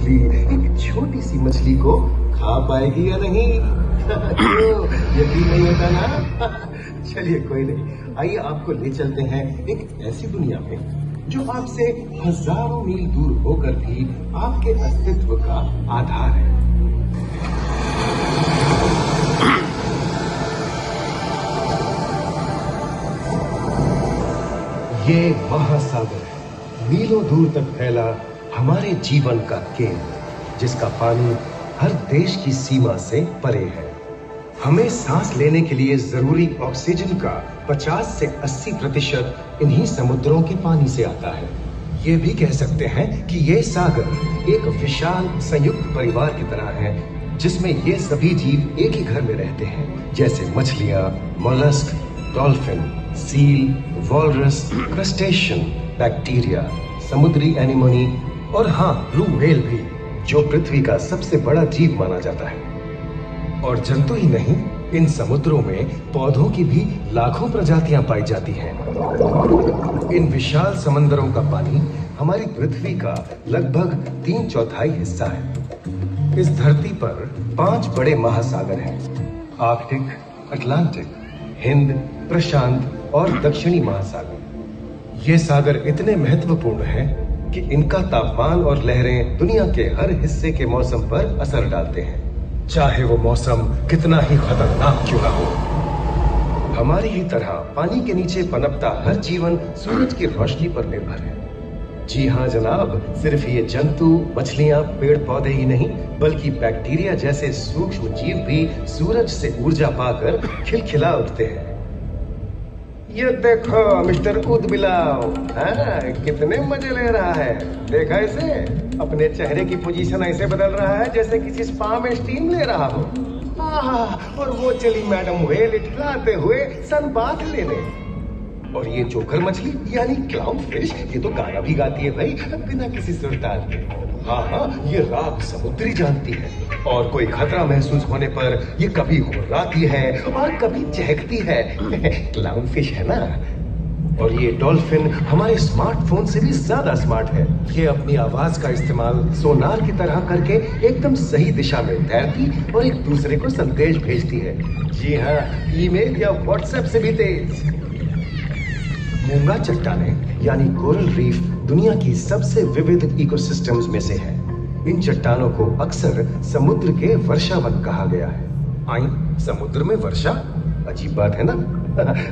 मछली एक छोटी सी मछली को खा पाएगी या नहीं? क्यों? यकीन नहीं होता ना? चलिए कोई नहीं, आइए आपको ले चलते हैं एक ऐसी दुनिया में जो आपसे हजारों मील दूर होकर भी आपके अस्तित्व का आधार है। ये महासागर है, मीलों दूर तक फैला हमारे जीवन का केंद्र, जिसका पानी हर देश की सीमा से परे है। हमें सांस लेने के लिए जरूरी ऑक्सीजन का 50 से 80% इन्हीं समुद्रों के पानी से आता है। ये भी कह सकते हैं कि ये सागर एक विशाल संयुक्त परिवार की तरह है, जिसमें ये सभी जीव एक ही घर में रहते हैं, जैसे मछलियां, mollusc, dolphin, seal, walrus, crustacean, bacteria, समुद्री एनीमोनी और हाँ, ब्लू व्हेल भी, जो पृथ्वी का सबसे बड़ा जीव माना जाता है। और जंतु ही नहीं, इन समुद्रों में पौधों की भी लाखों प्रजातियां पाई जाती हैं। इन विशाल समंदरों का पानी हमारी पृथ्वी का लगभग 3/4 हिस्सा है। इस धरती पर 5 बड़े महासागर हैं: आर्कटिक, अटलांटिक, हिंद, प्रशांत और दक्षिणी महासागर। ये सागर इतने महत्वपूर्ण हैं कि इनका तापमान और लहरें दुनिया के हर हिस्से के मौसम पर असर डालते हैं, चाहे वो मौसम कितना ही खतरनाक क्यों ना हो। हमारी ही तरह पानी के नीचे पनपता हर जीवन सूरज की रोशनी पर निर्भर है। जी हाँ जनाब, सिर्फ ये जंतु, मछलियां, पेड़ पौधे ही नहीं, बल्कि बैक्टीरिया जैसे सूक्ष्म जीव भी सूरज से ऊर्जा पाकर खिलखिला उठते हैं। ये देखो मिस्टर ऊदबिलाव, कितने मजे ले रहा है। देखा इसे, अपने चेहरे की पोजीशन ऐसे बदल रहा है जैसे किसी स्पा में स्टीम ले रहा हो। और वो चली मैडम व्हेल इठलाते हुए सनबाथ लेने। और ये जोकर मछली यानी क्लाउन फिश, ये तो गाना भी गाती है भाई, बिना किसी सुर डाल के। हाँ, ये राग समुद्री जानती है, और कोई खतरा महसूस होने पर ये कभी हुर्राती है और कभी चहकती है। क्लाउन फिश है ना। और ये डॉल्फिन हमारे स्मार्टफोन से भी ज्यादा स्मार्ट है। ये अपनी आवाज का इस्तेमाल सोनार की तरह करके एकदम सही दिशा में तैरती और एक दूसरे को संदेश भेजती है। जी हाँ, ईमेल या व्हाट्सएप से भी तेज। मूंगा चट्टानें यानी कोरल रीफ दुनिया की सबसे विविध इकोसिस्टम्स में से है। इन चट्टानों को अक्सर समुद्र के वर्षावन कहा गया है। आई, समुद्र में वर्षा, अजीब बात है ना।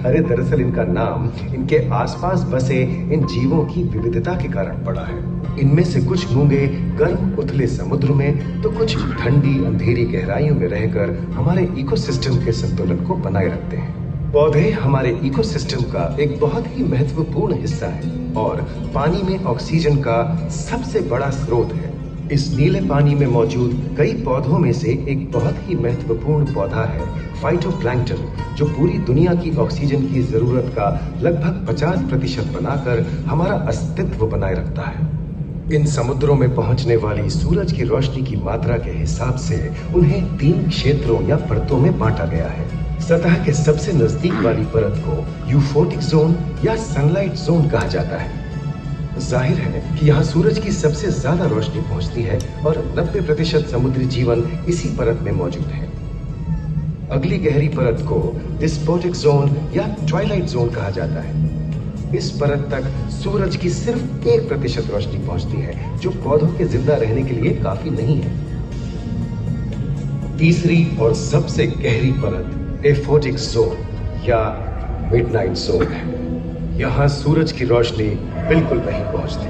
अरे दरअसल इनका नाम इनके आसपास बसे इन जीवों की विविधता के कारण पड़ा है। इनमें से कुछ मूंगे गर्म उथले समुद्र में, तो कुछ ठंडी अंधेरी गहराइयों में रहकर हमारे इकोसिस्टम के संतुलन को बनाए रखते हैं। पौधे हमारे इकोसिस्टम का एक बहुत ही महत्वपूर्ण हिस्सा है और पानी में ऑक्सीजन का सबसे बड़ा स्रोत है। इस नीले पानी में मौजूद कई पौधों में से एक बहुत ही महत्वपूर्ण पौधा है फाइटोप्लैंक्टन, जो पूरी दुनिया की ऑक्सीजन की जरूरत का लगभग 50% बनाकर हमारा अस्तित्व बनाए रखता है। इन समुद्रों में पहुंचने वाली सूरज की रोशनी की मात्रा के हिसाब से उन्हें 3 क्षेत्रों या परतों में बांटा गया है। सतह के सबसे नजदीक वाली परत को यूफोटिक जोन या सनलाइट जोन कहा जाता है। जाहिर है कि यहाँ सूरज की सबसे ज्यादा रोशनी पहुंचती है और 90% समुद्री जीवन इसी परत में मौजूद है। अगली गहरी परत को डिस्पोटिक जोन या ट्वाइलाइट जोन कहा जाता है। इस परत तक सूरज की सिर्फ 1% रोशनी पहुंचती है, जो पौधों के जिंदा रहने के लिए काफी नहीं है। तीसरी और सबसे गहरी परत एफोटिक जोन या मिडनाइट जोन है। यहाँ सूरज की रोशनी बिल्कुल नहीं पहुंचती।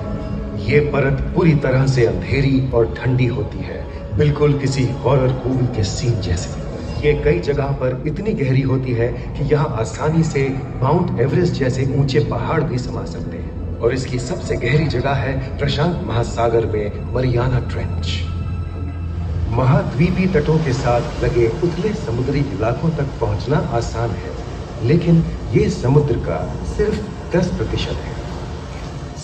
ये परत पूरी तरह से अंधेरी और ठंडी होती है, बिल्कुल किसी हॉरर मूवी के सीन जैसे। ये कई जगह पर इतनी गहरी होती है कि यहाँ आसानी से माउंट एवरेस्ट जैसे ऊंचे पहाड़ भी समा सकते हैं। और इसकी सबसे गहरी जगह है प्रशांत महासागर में मरियाना ट्रेंच। महाद्वीपीय तटों के साथ लगे उथले समुद्री इलाकों तक पहुंचना आसान है, लेकिन ये समुद्र का सिर्फ 10% है।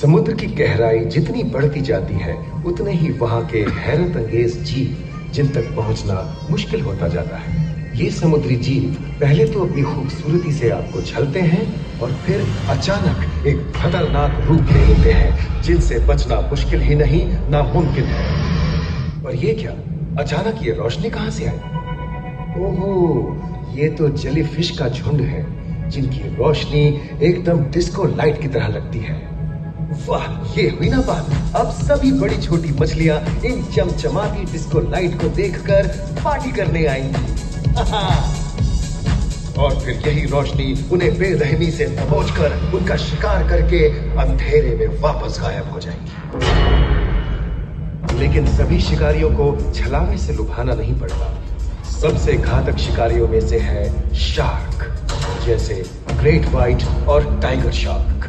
समुद्र की गहराई जितनी बढ़ती जाती है, उतने ही वहां के हैरत अंगेज जीव जिन तक पहुंचना मुश्किल होता जाता है। ये समुद्री जीव पहले तो अपनी खूबसूरती से आपको झलते हैं और फिर अचानक एक खतरनाक रूप ले लेते हैं, जिनसे बचना मुश्किल ही नहीं, नामुमकिन है। पर ये क्या, अचानक ये रोशनी कहां से आई? ओहो, ये तो जेलीफिश का झुंड है जिनकी रोशनी एकदम डिस्को लाइट की तरह लगती है। वाह, ये हुई ना बात। अब सभी बड़ी छोटी मछलियां इन चमचमाती डिस्को लाइट को देखकर पार्टी करने आएंगी। और फिर यही रोशनी उन्हें बेरहमी से दबोचकर उनका शिकार करके अंधेरे में वापस गायब हो जाएगी। लेकिन सभी शिकारियों को छलावे से लुभाना नहीं पड़ता। सबसे घातक शिकारियों में से है शार्क, जैसे ग्रेट व्हाइट और टाइगर शार्क।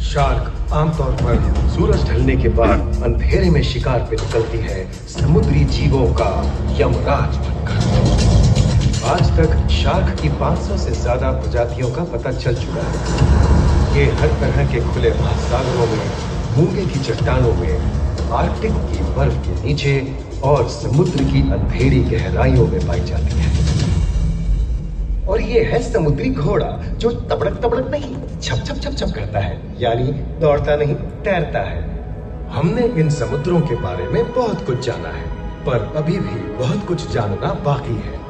शार्क आमतौर पर सूरज ढलने के बाद अंधेरे में शिकार पे निकलती है, समुद्री जीवों का यमराज बनकर। आज तक शार्क की 500 से ज्यादा प्रजातियों का पता चल चुका है। ये हर तरह के खुले महासागरों में, मूंगे की चट्टानों में, आर्कटिक की बर्फ के नीचे और समुद्र की अंधेरी गहराइयों में पाई जाती है। और ये है समुद्री घोड़ा, जो तबड़क तबड़क नहीं, छप छप छप छप करता है, यानी दौड़ता नहीं, तैरता है। हमने इन समुद्रों के बारे में बहुत कुछ जाना है, पर अभी भी बहुत कुछ जानना बाकी है।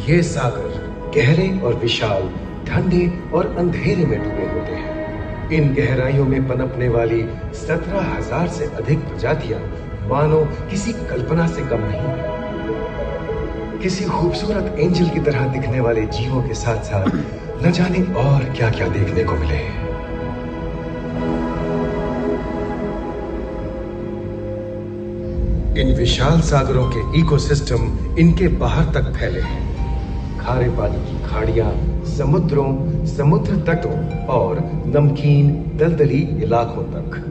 ये सागर गहरे और विशाल, ठंडे और अंधेरे में डूबे होते हैं। इन गहराइयों में पनपने वाली 17,000 से अधिक प्रजातियां मानो किसी कल्पना से कम नहीं। किसी खूबसूरत एंजल की तरह दिखने वाले जीवों के साथ साथ न जाने और क्या क्या देखने को मिले। इन विशाल सागरों के इकोसिस्टम इनके बाहर तक फैले हैं। खारे पानी की खाड़ियां, समुद्रों, समुद्र तटों और नमकीन दलदली इलाकों तक।